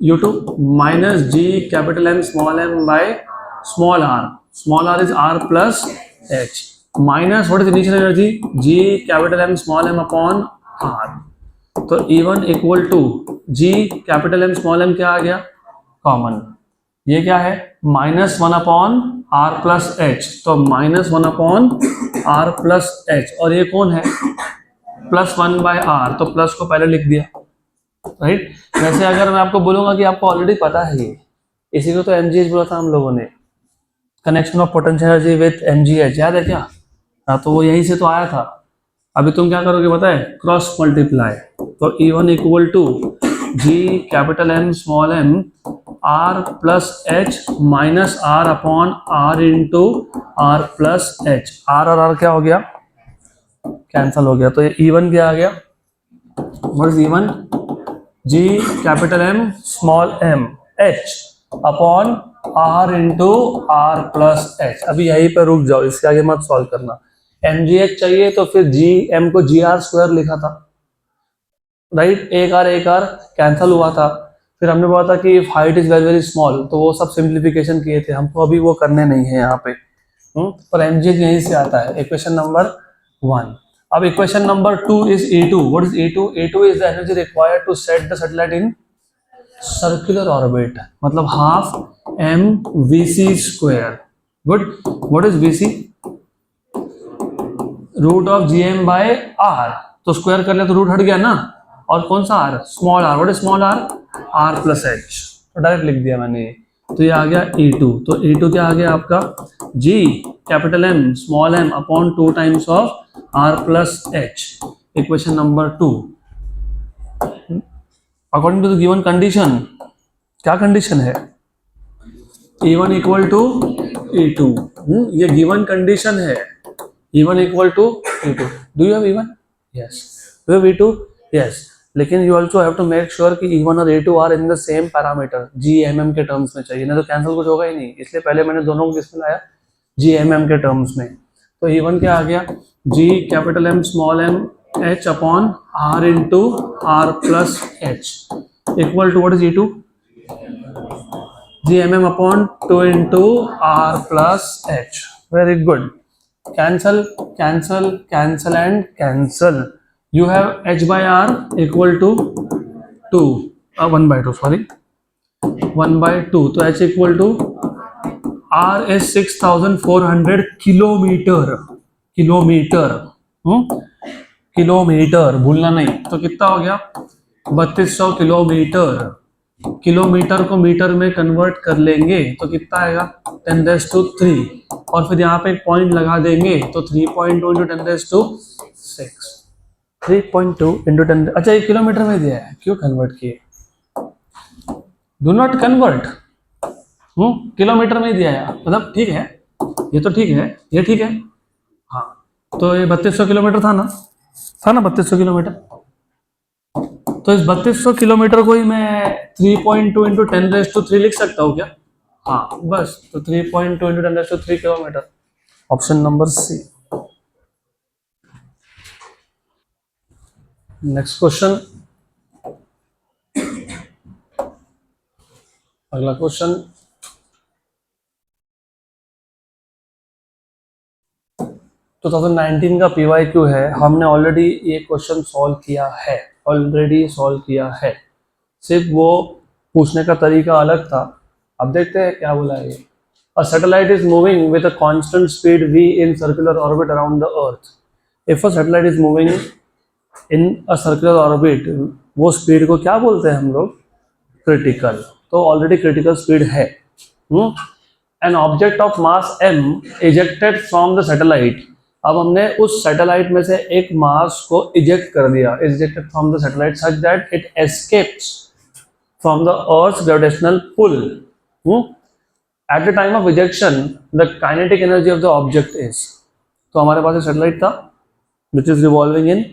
u2 minus g capital M small m by small r is r plus h minus what is initial energy, g capital M small m upon r। तो E1 equal to g capital M small m क्या आ गया, common. ये क्या है, -1 upon r plus h, तो -1 upon r plus h। और ये कौन है, +1 बाय r, तो प्लस को पहले लिख दिया, राइट। वैसे अगर मैं आपको बोलूंगा कि आपको ऑलरेडी पता है ये, इसी को तो mgh बोला था हम लोगों ने, connection of potential energy with mgh, याद है क्या? हाँ, तो वो यहीं से तो आया था। अभी तुम क्या करोगे पता है, क्रॉस मल्टीप्लाई। तो E1 equal to g capital M small m r plus h minus r upon r into r plus h। r और r क्या हो गया, कैंसल हो गया। तो ये E1 क्या आ गया, what is E1, g capital M small m h upon r into r plus h। अभी यहीं पर रुक जाओ, इसके आगे मत सॉल्व करना। mgh चाहिए तो फिर gm को gr² लिखा था, राइट। एक आर कैंसल हुआ था। फिर हमने बोला था कि height is very very small, तो वो सब सिंप्लीफिकेशन किए थे, हमको अभी वो करने नहीं है यहाँ पे। पर mgh यहीं से आता है, इक्वेशन नंबर 1। अब equation number 2 is E2। What is E2, E2 is the energy required to set the satellite in circular orbit, मतलब half mvc²। Good. What is vc, root of gm by r, तो square कर लिया तो root हट गया ना, और कौन सा r, small r। What is small r, r plus h, तो डायरेक्ट लिख दिया मैंने। तो ये आ गया E2। तो E2 क्या आ गया आपका, g capital M small m upon 2 times of r plus h। Equation number 2 according to the given condition, क्या कंडीशन है, E1 इक्वल टू E2। ये गिवन कंडीशन है, E1 equal to E2। Do you have E1? Yes. Do you have E2? Yes. लेकिन you also have to make sure कि E1 और E2 are in the same parameter, GMM के terms में चाहिए, नहीं तो cancel कुछ होगा ही नहीं। इसलिए पहले मैंने दोनों को किसमें लाया, GMM के टर्म्स में। तो E1 क्या आ गया, G capital M small m H upon R into R plus H equal to what is E2, GMM upon 2 into R plus H। Very good. Cancel, cancel, cancel and cancel. You have h by r equal to 1/2, sorry, 1/2। तो h equal to R is 6,400 kilometre, kilometre, kilometre भूलना नहीं। तो कितना हो गया 3200 kilometre. Kilometre को metre में convert कर लेंगे तो कितना आएगा 10⁻3, और फिर यहाँ पे एक पॉइंट लगा देंगे तो 3.2 इंटू 10⁻6, 3.2 इंटू 10। अच्छा ये किलोमीटर में दिया है, क्यों कन्वर्ट किए? डू नॉट कन्वर्ट, किलोमीटर में दिया है मतलब ठीक है, ये तो ठीक है, ये ठीक है। हाँ तो ये 3200 किलोमीटर था ना, 3200 किलोमीटर। तो इस 3200 किलोमीटर को ही मैं 3.2 इंटू 10⁻3 लिख सकता हूँ क्या? हाँ बस, तो 3.2 into 10⁻3 kilometre, option number C. Next question, अगला क्वेश्चन, तो 2019 का PYQ है। हमने ऑलरेडी ये क्वेश्चन सॉल्व किया है, सिर्फ वो पूछने का तरीका अलग था। अब देखते हैं क्या बोला है। A satellite is moving with a constant speed v in circular orbit around the earth. If a satellite is moving in a circular orbit, वो स्पीड को क्या बोलते हैं हम लोग? क्रिटिकल। तो ऑलरेडी क्रिटिकल स्पीड है। An object of mass m ejected from the satellite. अब हमने उस सैटेलाइट में से एक मास को इजेक्ट कर दिया, ejected from the satellite such that it escapes from the earth's gravitational pull. At the time of ejection the kinetic energy of the object is. तो हमारे पास एक सैटेलाइट था which is revolving in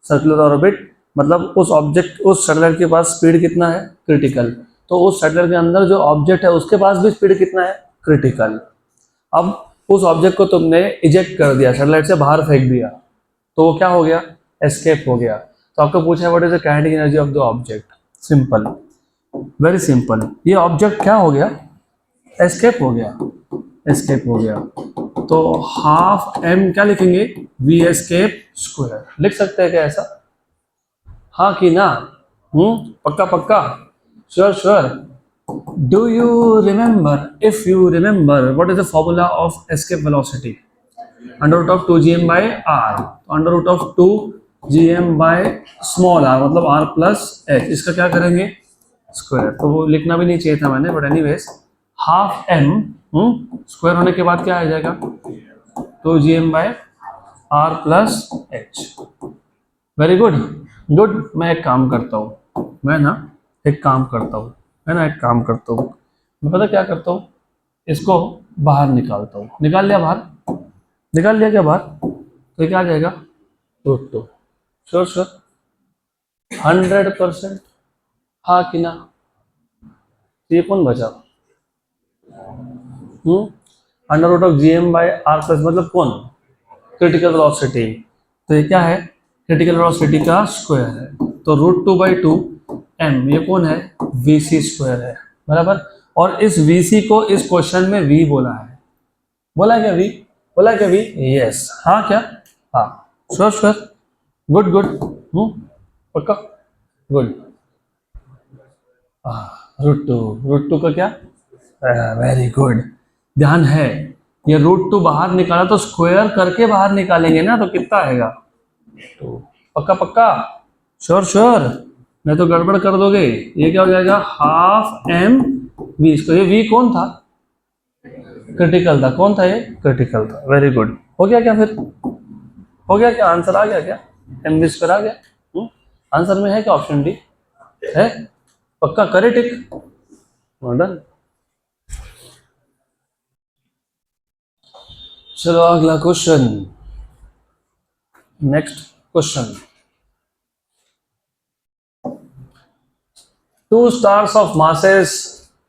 circular orbit, मतलब उस object, उस satellite के पास speed कितना है? क्रिटिकल। तो उस सैटेलाइट के अंदर जो ऑब्जेक्ट है उसके पास भी स्पीड कितना है? क्रिटिकल। अब उस ऑब्जेक्ट को तुमने इजेक्ट कर दिया, सैटेलाइट से बाहर फेंक दिया, तो वो क्या हो गया? एस्केप हो गया। तो आपको पूछा है what is the kinetic energy of the object. Simple, very simple. ये ऑब्जेक्ट क्या हो गया? एस्केप हो गया, एस्केप हो गया। तो हाफ m क्या लिखेंगे? v escape square. लिख सकते हैं क्या ऐसा? हाँ कि ना? पक्का पक्का, sure sure. Do you remember, if you remember, what is the formula of escape velocity? Under root of 2gm by r. Under root of 2gm by small r, मतलब r plus h। इसका क्या करेंगे? Square. तो वो लिखना भी नहीं चाहिए था मैंने, but anyways half m square होने के बाद क्या आ जाएगा? 2gm by r plus h। Very good, good. मैं एक काम करता हूँ, एक काम करता हूँ, मैं पता क्या करता हूँ, इसको बाहर निकालता हूँ। निकाल लिया बाहर? निकाल लिया क्या बाहर? तो क्या आ जाएगा? √2। Sure sure, 100%। हाँ कि ना? ये कौन बचा? Under root of GM by r plus, मतलब कौन? Critical velocity. तो ये क्या है? क्रिटिकल वेलोसिटी का स्क्वायर है। तो √2/2 m, ये कौन है? VC स्क्वायर है, बराबर। और इस VC को इस क्वेश्चन में V बोला है। बोला क्या V? बोला क्या V? यस। हाँ क्या? हाँ, श्योर श्योर, गुड गुड, पक्का, गुड। √2 का क्या? Very good. ध्यान है, ये √2 बाहर निकाला तो स्क्वायर करके बाहर निकालेंगे ना, तो कितना आएगा? तो पक्का पक्का, श्योर श्योर, नहीं तो गड़बड़ कर दोगे। ये क्या हो जाएगा? Half m v। तो ये v कौन था? क्रिटिकल था। कौन था ये? क्रिटिकल था। Very good. हो गया क्या फिर? हो गया क्या? आंसर आ गया क्या? m v स्क्वायर आ गया। आंसर में है क्या? ऑप्शन डी है। पक्का, करे टिक, डन। चलो अगला question, next question. 2 stars of masses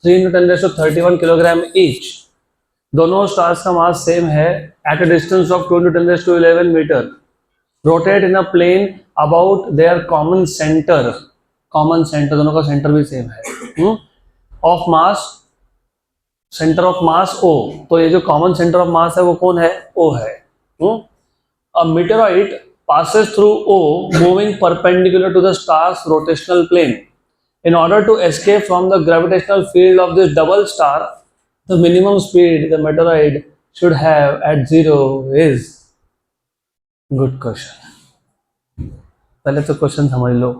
3 × 10⁻31 kilogram each. दोनों स्टार्स का मास सेम है at a distance of 2 × 10⁻11 metre. Rotate in a plane about their common centre. Common centre, दोनों का सेंटर भी सेम है। Of mass, centre of mass O। तो ये जो कॉमन सेंटर ऑफ मास है वो कौन है? O है। अ मीटेरॉइड passes through O moving perpendicular to the star's rotational plane. In order to escape from the gravitational field of this double star, the minimum speed the meteoroid should have at zero is? Good question. पहले तो question समझ लो.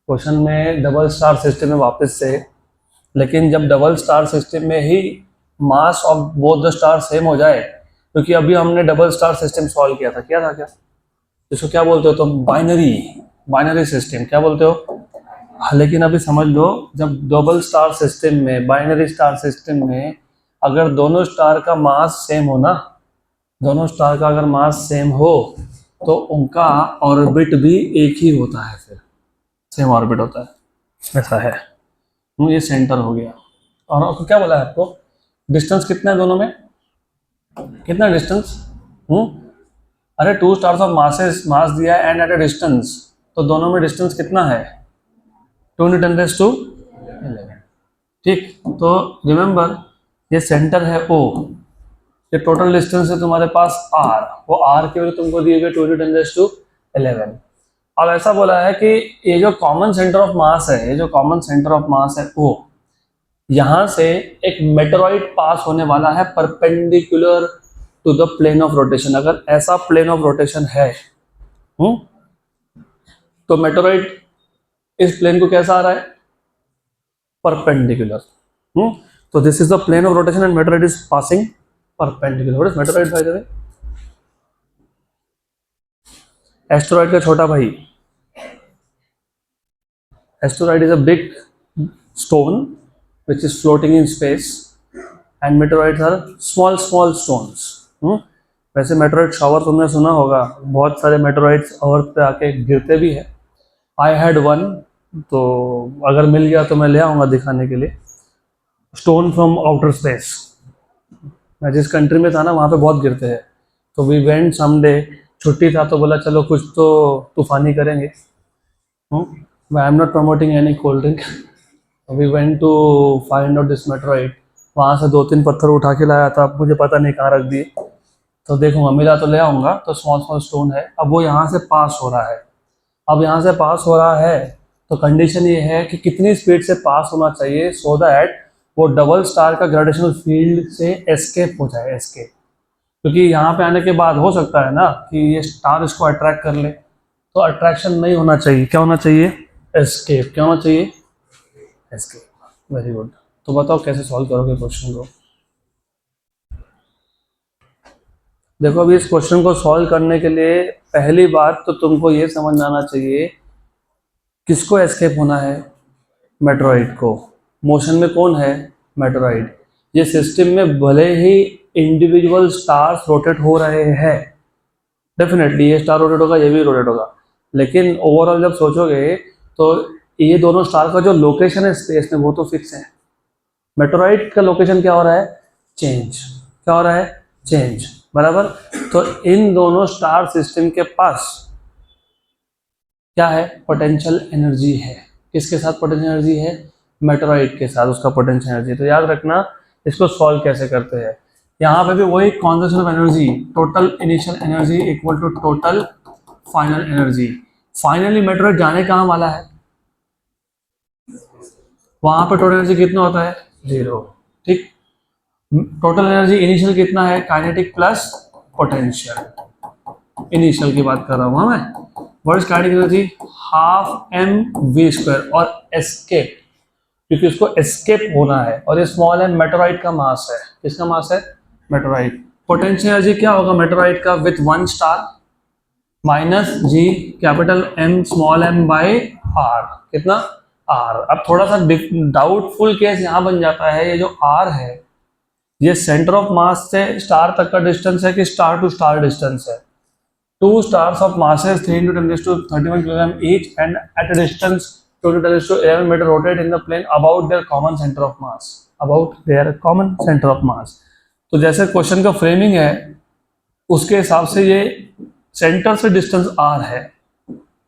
Question में double star system में वापस से, लेकिन जब डबल स्टार सिस्टम में ही mass of both the star same हो जाए, क्योंकि अभी हमने डबल स्टार सिस्टम सॉल्व किया था क्या? इसको क्या बोलते हो तुम? बाइनरी सिस्टम क्या बोलते हो? लेकिन अभी समझ लो, जब डबल स्टार सिस्टम में, बाइनरी स्टार सिस्टम में अगर दोनों स्टार का मास सेम हो ना, दोनों स्टार का अगर मास सेम हो तो उनका ऑर्बिट भी एक ही होता है, फिर सेम ऑर्बिट होता है, ऐसा है. ये सेंटर हो गया. और आपको क्या बोला है आपको? डिस्टेंस कितना है दोनों में? कितना डिस्टेंस? अरे टू स्टार्स ऑफ मास दिया है एंड एट अ डिस्टेंस, तो दोनों में डिस्टेंस कितना है? 2 × 10⁻11. ठीक, तो रिमेंबर ये सेंटर है O, ये टोटल डिस्टेंस है तुम्हारे पास R, वो R की वजह तुमको दिए गए 2 × 10⁻11. अब ऐसा बोला है कि ये जो कॉमन सेंटर ऑफ मास है, ये जो कॉमन सेंटर ऑफ मास है O, यहाँ से एक मेटेरॉइड पास होने वाला है perpendicular to the plane of rotation. अगर ऐसा प्लेन ऑफ रोटेशन है तो मेटेरॉइड इस प्लेन को कैसा आ रहा है? परपेंडिकुलर. तो this is the plane of rotation and meteoroid is passing perpendicular. What is meteoroid by the way? Asteroid का छोटा भाई. Asteroid is a big stone which is floating in space and meteoroids are small stones. वैसे meteoroid shower तुमने सुना होगा, बहुत सारे meteoroids अर्थ पे आके गिरते भी है. आई हैड वन, तो अगर मिल गया तो मैं ले आऊँगा दिखाने के लिए. Stone from outer space. मैं जिस कंट्री में था ना, वहाँ पे बहुत गिरते हैं. तो वी वेंट समडे, छुट्टी था तो बोला चलो कुछ तो तूफानी करेंगे. I am not promoting any cold drink. We went to find out this meteoroid. वहाँ से 2-3 पत्थर उठा के लाया था, मुझे पता नहीं कहाँ रख दिए, तो देखूंगा, मिला तो ले आऊँगा. तो स्मॉल स्टोन है. अब वो यहाँ से पास हो रहा है. अब यहाँ से पास हो रहा है तो कंडीशन ये है कि कितनी स्पीड से पास होना चाहिए सो दैट वो डबल स्टार का ग्रेविटेशनल फील्ड से एस्केप हो जाए. एस्केप, क्योंकि यहाँ पे आने के बाद हो सकता है ना कि ये स्टार इसको अट्रैक्ट कर ले, तो अट्रैक्शन नहीं होना चाहिए. क्या होना चाहिए? एस्केप. क्या होना चाहिए? एस्केप. Very good. तो बताओ कैसे सॉल्व करोगे क्वेश्चन को? देखो, अभी इस क्वेश्चन को सॉल्व करने के लिए पहली बात तो तुमको ये समझ में आना चाहिए किसको एस्केप होना है? मेटेरॉइड को. मोशन में कौन है? मेटेरॉइड. ये सिस्टम में भले ही इंडिविजुअल स्टार्स रोटेट हो रहे हैं, डेफिनेटली ये स्टार रोटेट होगा, ये भी रोटेट होगा, लेकिन ओवरऑल जब सोचोगे तो ये दोनों स्टार का जो लोकेशन है स्पेस में वो तो फिक्स है. मेटेरॉइड का लोकेशन क्या हो रहा है? चेंज. क्या हो रहा है? चेंज. बराबर. तो इन दोनों स्टार सिस्टम के पास क्या है? पोटेंशियल एनर्जी है. किसके साथ पोटेंशियल एनर्जी है? मेटेरॉइड के साथ उसका पोटेंशियल एनर्जी. तो याद रखना इसको सॉल्व कैसे करते हैं. यहाँ पे भी वही conservation of energy, total initial energy equal to total final energy. Finally meteoroid जाने कहाँ वाला है? वहां पर टोटल एनर्जी कितना होता है? 0. ठीक. टोटल एनर्जी इनिशियल कितना है? Kinetic plus potential. इनिशियल की बात कर रहा हूँ मैं. What is kinetic energy? ½ mv². और एस्केप, क्योंकि उसको एस्केप होना है, और ये स्मॉल एम मेटेरॉइड का मास है. किसका मास है? मेटेरॉइड. पोटेंशियल एनर्जी क्या होगा मेटेरॉइड का with 1 star? -g capital M small m by r. कितना? r. अब थोड़ा सा डाउटफुल केस यहाँ बन जाता है. ये जो r है ये सेंटर ऑफ मास से स्टार तक का डिस्टेंस है कि स्टार टू स्टार डिस्टेंस है? 2 stars of masses 3 × 10⁻31 kg each and at a distance 2 × 10⁻11 meter rotate in the plane about their common center of mass. About their common center of mass. तो जैसे question का framing है उसके हिसाब से ये centre से डिस्टेंस r है.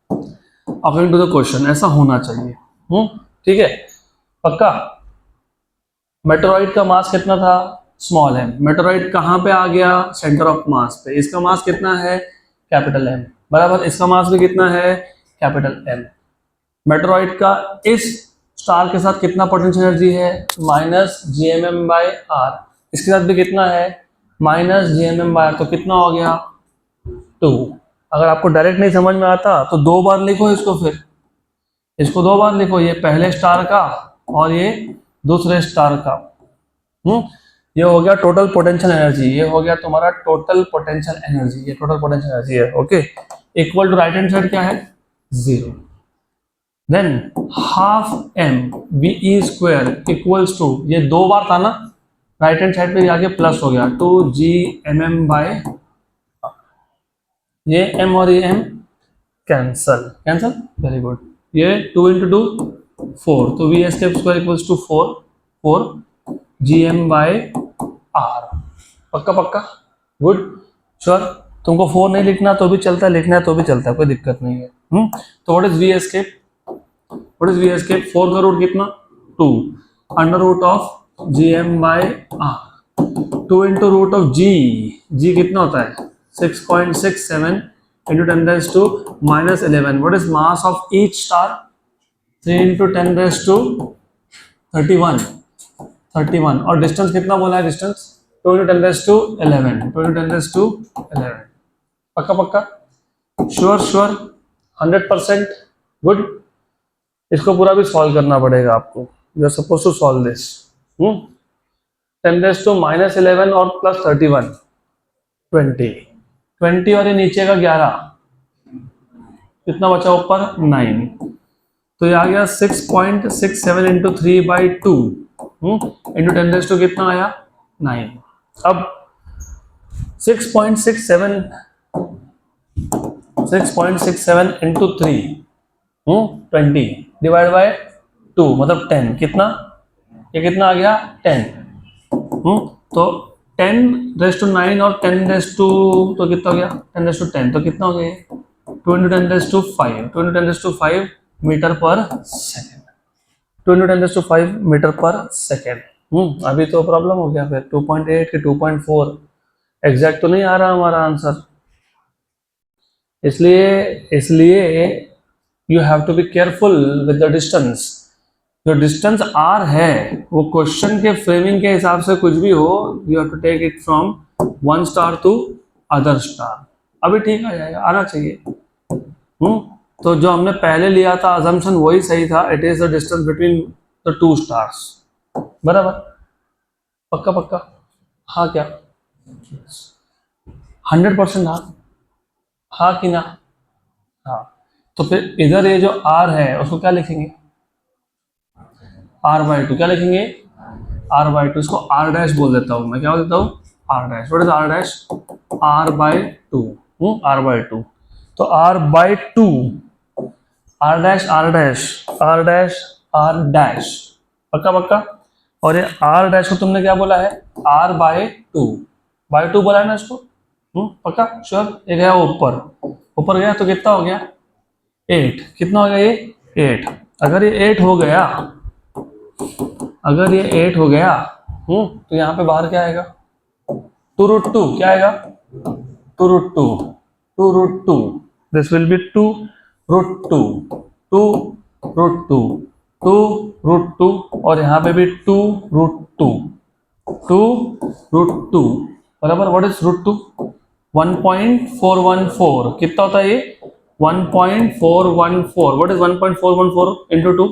अकॉर्डिंग टू द क्वेश्चन ऐसा होना चाहिए. ठीक है, पक्का. मेटेरॉइड का मास कितना था? Small m. मेटेरॉइड कहाँ पे आ गया? सेंटर ऑफ मास पे. इसका मास कितना है? Capital M. बराबर. इसका मास भी कितना है? Capital M. मेटेरॉइड का इस स्टार के साथ कितना पोटेंशियल एनर्जी है, minus G M M by R, इसके साथ भी कितना है, minus G M M by R, तो कितना हो गया 2। अगर आपको डायरेक्ट नहीं समझ में आता तो 2 बार लिखो इसको, फिर इसको 2 बार लिखो, ये पहले स्टार का और ये दूसरे स्टार का। ये हो गया टोटल पोटेंशियल एनर्जी, ये हो गया तुम्हारा टोटल पोटेंशियल एनर्जी, ये टोटल पोटेंशियल एनर्जी है। Okay, equal to right hand side क्या है 0, then half M V E square equals to, ये 2 बार था ना, राइट हैंड साइड पे आगे प्लस हो गया 2 जी एम एम बाय, ये m और ये m cancel cancel, very good, ये 2 इंटू 2 4, तो वी एस के square equals to 4 G M by R. पक्का पक्का, गुड श्योर। तुमको 4 नहीं लिखना तो भी चलता है, लिखना है तो भी चलता है, कोई दिक्कत नहीं है। तो what is V S K, what is V S K, 4 का रूट कितना 2 under root of G M by R, 2 into root of G कितना होता है 6.67 into 10 raised to minus 11. What is mass of each star? 3 into 10 raised to 31 और distance कितना बोला है, distance 2 into 10 raised to 11, 2 into 10 raised to 11। पक्का पक्का, sure sure, 100% good. इसको पूरा भी सॉल्व करना पड़ेगा आपको, you are suppose to solve this. 10 raised to minus 11 और प्लस 31 20 और ये नीचे का 11, कितना बचा ऊपर 9, तो ये आ गया 6.67 into 3 by 2 into 10 raise to कितना आया 9। अब 6.67 इंटू 3 20 डिवाइड बाय 2 मतलब 10, कितना, ये कितना आ गया 10। तो 10 रेज़ टू 9 और 10 रेज़ टू, तो कितना हो गया 10 रेज़ टू 10, तो कितना हो गया 2 into 10 raise to 5, 2 into 10 raise to 5 metre per second, 2 into 10 raise to 5 metre per second. अभी तो प्रॉब्लम हो गया, फिर 2.8 के 2.4 एग्जैक्ट तो नहीं आ रहा हमारा आंसर, इसलिए you have to be careful with the distance. जो डिस्टेंस r है वो क्वेश्चन के फ्रेमिंग के हिसाब से कुछ भी हो, you have to take it from one star to other star. अभी ठीक आ जाएगा, आना चाहिए। तो जो हमने पहले लिया था अजम्पशन वही सही था, it is the distance between the 2 stars, बराबर। पक्का पक्का, हाँ क्या 100% हाँ कि ना, हाँ। तो फिर इधर ये जो r है उसको क्या लिखेंगे r/2, क्या लिखेंगे r/2, इसको r डैश बोल देता हूँ मैं, क्या बोल देता हूँ r dash. What is r dash, r/2, r/2, तो r/2 r dash r dash r dash r dash, पक्का पक्का। और ये r डैश को तुमने क्या बोला है r/2 बोला है ना इसको, पक्का श्योर। ये गया ऊपर गया तो कितना हो गया 8, कितना हो गया ये 8। अगर ये 8 हो गया, अगर ये 8 हो गया तो यहाँ पे बाहर क्या आएगा 2√2, क्या आएगा 2√2, दिस विल बी 2√2 और यहाँ पे भी 2√2 बराबर। व्हाट इज √2, 1.414, कितना होता है ये 1.414। व्हाट इज 1.414 इंटू 2,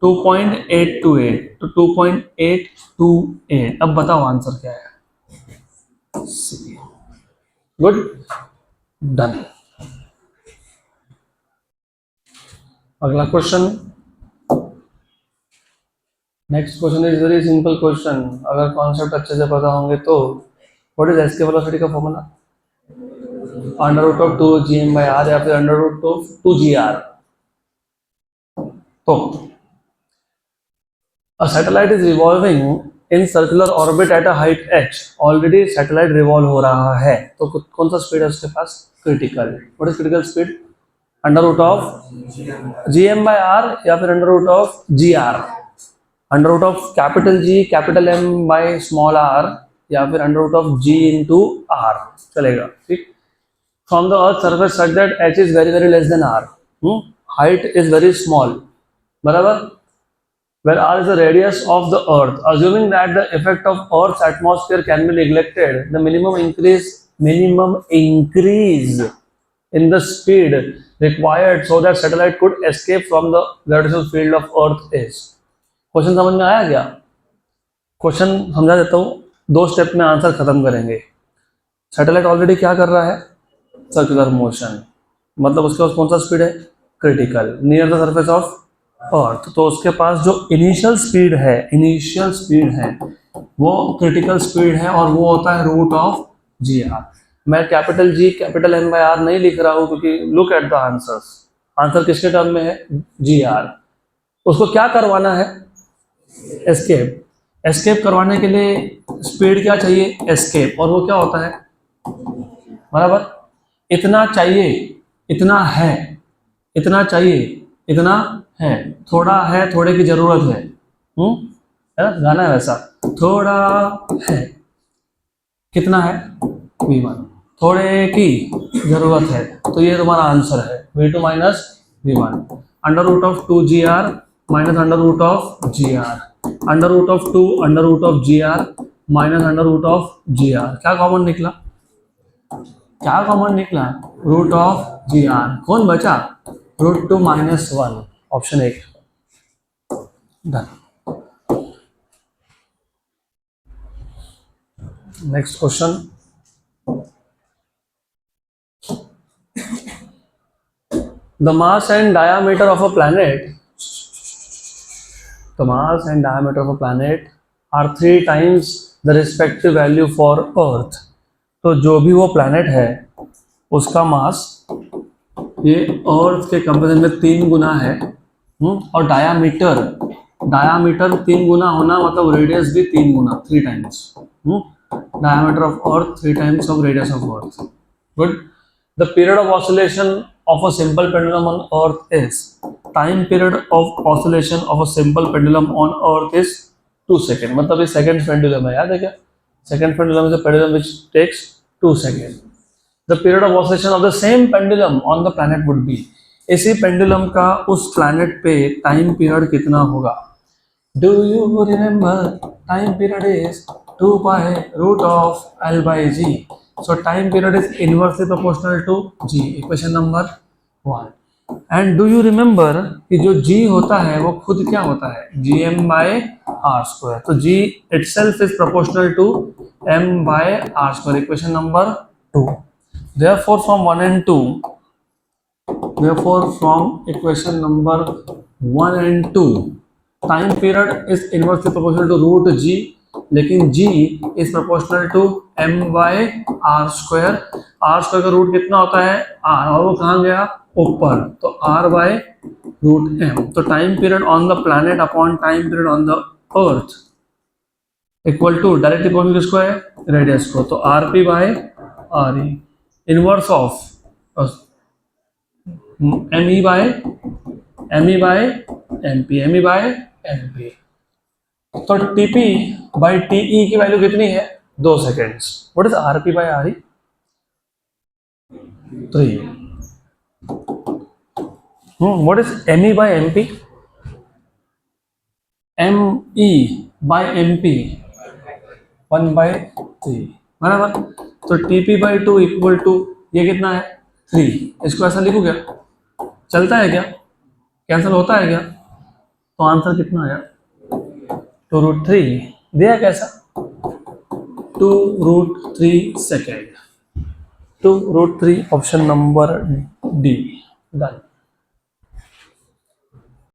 2.828, तो 2.828। अब बताओ आंसर क्या है, गुड, डन। अगला question, next question is very simple question, अगर कॉन्सेप्ट अच्छे से पता होंगे तो। व्हाट इज एस के वेलोसिटी का फॉर्मूला, √2gm/r या फिर √2gr। तो a satellite is revolving in circular orbit at a height h, already satellite revolve हो रहा है, तो कौन सा स्पीड है उसके पास, critical. What is critical speed, √gm/r या फिर √gr, √of capital G capital M by small r या फिर √g into r चलेगा, ठीक। From the earth surface such that h is very very less than r, height is very small, बराबर। where r is the radius of the earth, assuming that the effect of earth's atmosphere can be neglected, the minimum increase in the speed required so that satellite could escape from the gravitational field of earth is. Question समझ में आया क्या? Question समझा देता हूँ, 2 step में answer खत्म करेंगे. सैटेलाइट ऑलरेडी क्या कर रहा है? सर्कुलर मोशन, मतलब उसके पास कौन सा स्पीड है? Critical, near the surface of earth. तो उसके पास जो इनिशियल स्पीड है वो क्रिटिकल स्पीड है और वो होता है रूट ऑफ जी आर. मैं capital G capital M by R नहीं लिख रहा हूँ क्योंकि look at the answers. Answer किसके टर्म में है? G R. उसको क्या करवाना है? एस्केप. एस्केप करवाने के लिए स्पीड क्या चाहिए? एस्केप. और वो क्या होता है? बराबर इतना चाहिए, इतना है, इतना चाहिए, इतना है, थोड़ा है, थोड़े की जरूरत है. है ना, गाना है वैसा, थोड़ा है, कितना है? v1, थोड़े की जरूरत है. तो ये तुम्हारा आंसर है v2 minus v1. Under root of 2gr minus under root of gr, under root of 2 under root of gr minus under root of gr. क्या कॉमन निकला? Root of G R. कौन बचा? Root 2 minus 1. Option 1 done. Next question. The mass and diameter of a planet are 3 times the respective value for earth. तो जो भी वो planet है उसका मास ये अर्थ के कंपेरिजन में 3 गुना है. और डायामीटर 3 गुना होना मतलब रेडियस भी 3 गुना, 3 times. Diameter of earth 3 times of radius of earth. Good. The period of oscillation of a simple pendulum on earth is. Time period of oscillation of a simple pendulum on earth is 2 seconds. मतलब ये second pendulum है, याद है क्या? Second pendulum is a pendulum which takes 2 seconds. The period of oscillation of the same pendulum on the planet would be. इसी pendulum का उस planet पे टाइम पीरियड कितना होगा? Do you remember time period is 2 by root of L by G. So time period is inversely proportional to G. Equation number 1. And do you remember कि जो G होता है वो खुद क्या होता है? Gm by r square. तो G itself is proportional to m by r square. Equation number 2. Therefore from equation number 1 and 2, time period is inversely proportional to root G, लेकिन G is proportional to m by r square. r square का root कितना होता है? r. और वो कहाँ गया? ऊपर. तो r by root m. तो time period on the planet upon time period on the earth equal to directly कौन किसको है? रेडियस को. तो rp by re inverse of me by mp. तो tp बाई te की वैल्यू कितनी है? 2 seconds. What is rp by re? 3. What is me by mp? me by mp 1/3. बराबर. तो tp बाई 2 इक्वल टू ये कितना है? 3. इसको ऐसा लिखूं क्या? चलता है क्या? कैंसिल होता है क्या? तो आंसर कितना आया? 2√3. दिया कैसा? 2√3 second. 2√3 option number D. Done.